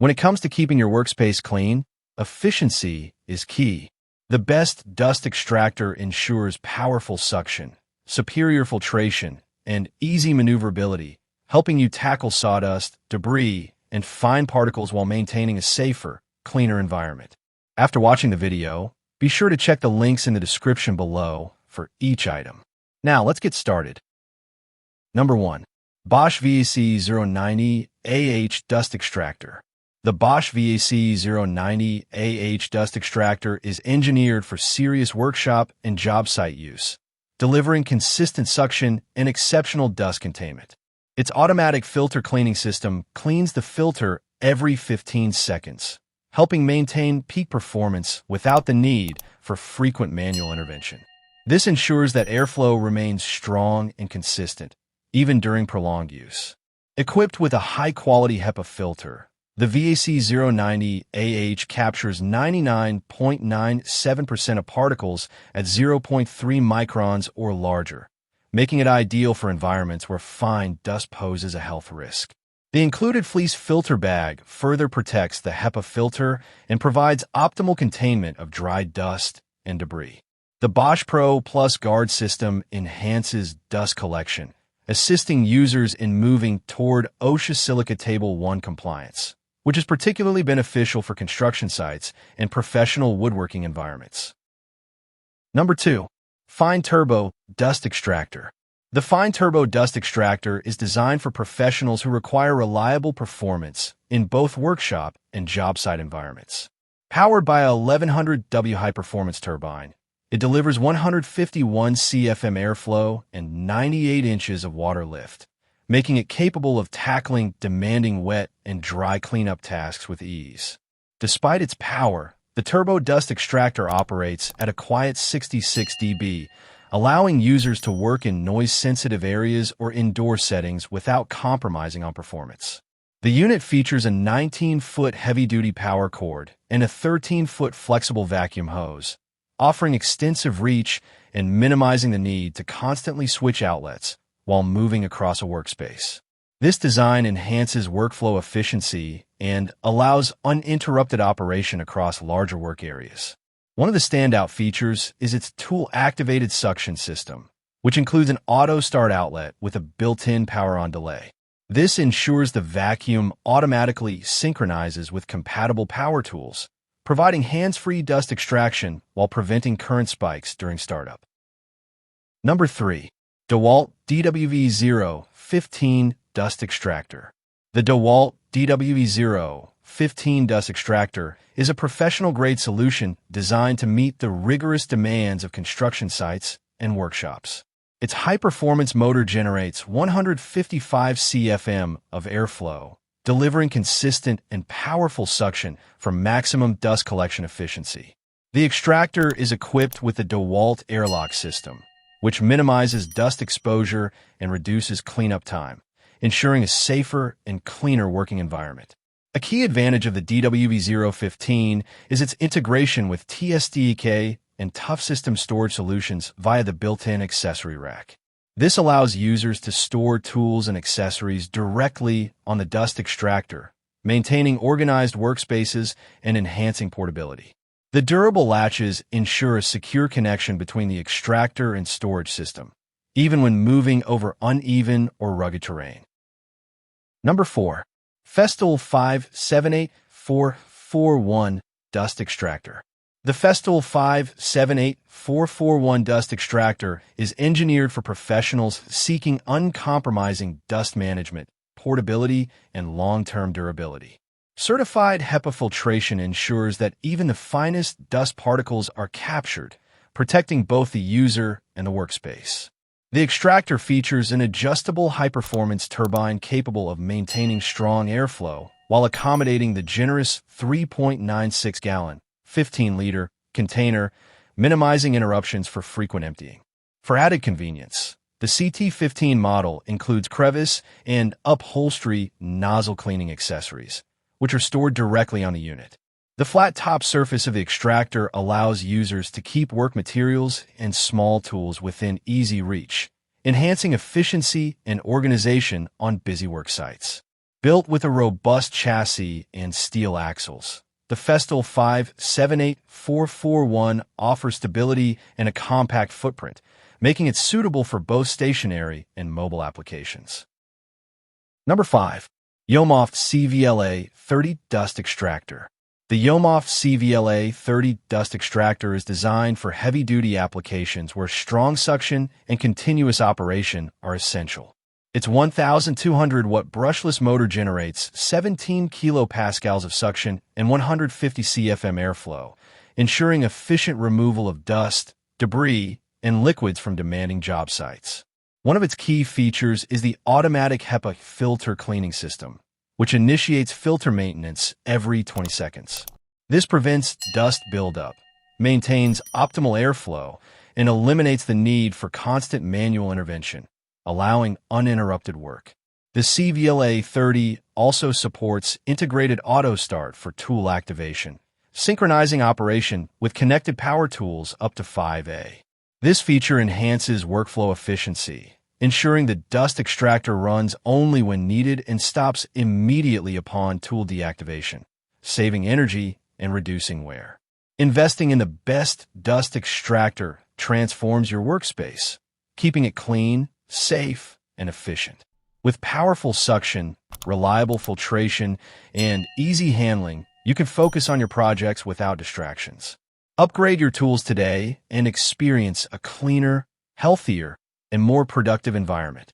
When it comes to keeping your workspace clean, efficiency is key. The best dust extractor ensures powerful suction, superior filtration, and easy maneuverability, helping you tackle sawdust, debris, and fine particles while maintaining a safer, cleaner environment. After watching the video, be sure to check the links in the description below for each item. Now, let's get started. Number 1. BOSCH VAC090 AH Dust Extractor. The BOSCH VAC090 AH Dust Extractor is engineered for serious workshop and job site use, delivering consistent suction and exceptional dust containment. Its automatic filter cleaning system cleans the filter every 15 seconds, helping maintain peak performance without the need for frequent manual intervention. This ensures that airflow remains strong and consistent, even during prolonged use. Equipped with a high-quality HEPA filter, the VAC090 AH captures 99.97% of particles at 0.3 microns or larger, making it ideal for environments where fine dust poses a health risk. The included fleece filter bag further protects the HEPA filter and provides optimal containment of dry dust and debris. The BOSCH Pro Plus Guard system enhances dust collection, assisting users in moving toward OSHA Silica Table 1 compliance, which is particularly beneficial for construction sites and professional woodworking environments. Number 2. Fein Turbo Dust Extractor. The Fein Turbo Dust Extractor is designed for professionals who require reliable performance in both workshop and job site environments. Powered by a 1100W high-performance turbine, it delivers 151 CFM airflow and 98 inches of water lift, making it capable of tackling demanding wet and dry cleanup tasks with ease. Despite its power, the Turbo Dust Extractor operates at a quiet 66 dB, allowing users to work in noise-sensitive areas or indoor settings without compromising on performance. The unit features a 19-foot heavy-duty power cord and a 13-foot flexible vacuum hose, offering extensive reach and minimizing the need to constantly switch outlets while moving across a workspace. This design enhances workflow efficiency and allows uninterrupted operation across larger work areas. One of the standout features is its tool-activated suction system, which includes an auto-start outlet with a built-in power-on delay. This ensures the vacuum automatically synchronizes with compatible power tools, providing hands-free dust extraction while preventing current spikes during startup. Number 3. DEWALT DWV015 Dust Extractor. The DEWALT DWV015 Dust Extractor is a professional-grade solution designed to meet the rigorous demands of construction sites and workshops. Its high-performance motor generates 155 CFM of airflow, delivering consistent and powerful suction for maximum dust collection efficiency. The extractor is equipped with the DEWALT airlock system, which minimizes dust exposure and reduces cleanup time, ensuring a safer and cleaner working environment. A key advantage of the DWV015 is its integration with TSDK and Tough System storage solutions via the built-in accessory rack. This allows users to store tools and accessories directly on the dust extractor, maintaining organized workspaces and enhancing portability. The durable latches ensure a secure connection between the extractor and storage system, even when moving over uneven or rugged terrain. Number 4. Festool 578441 Dust Extractor. The Festool 578441 Dust Extractor is engineered for professionals seeking uncompromising dust management, portability, and long-term durability. Certified HEPA filtration ensures that even the finest dust particles are captured, protecting both the user and the workspace. The extractor features an adjustable high-performance turbine capable of maintaining strong airflow while accommodating the generous 3.96-gallon 15-liter container, minimizing interruptions for frequent emptying. For added convenience, the CT15 model includes crevice and upholstery nozzle cleaning accessories, which are stored directly on the unit. The flat top surface of the extractor allows users to keep work materials and small tools within easy reach, enhancing efficiency and organization on busy work sites. Built with a robust chassis and steel axles, the Festool 578441 offers stability and a compact footprint, making it suitable for both stationary and mobile applications. Number 5. YOWMOFT CVLA-30 Dust Extractor. The YOWMOFT CVLA-30 Dust Extractor is designed for heavy-duty applications where strong suction and continuous operation are essential. Its 1,200-watt brushless motor generates 17 kilopascals of suction and 150 CFM airflow, ensuring efficient removal of dust, debris, and liquids from demanding job sites. One of its key features is the automatic HEPA filter cleaning system, which initiates filter maintenance every 20 seconds. This prevents dust buildup, maintains optimal airflow, and eliminates the need for constant manual intervention, allowing uninterrupted work. The CVLA-30 also supports integrated auto start for tool activation, synchronizing operation with connected power tools up to 5A. This feature enhances workflow efficiency, ensuring the dust extractor runs only when needed and stops immediately upon tool deactivation, saving energy and reducing wear. Investing in the best dust extractor transforms your workspace, keeping it clean, safe, and efficient. With powerful suction, reliable filtration, and easy handling, you can focus on your projects without distractions. Upgrade your tools today and experience a cleaner, healthier, and more productive environment.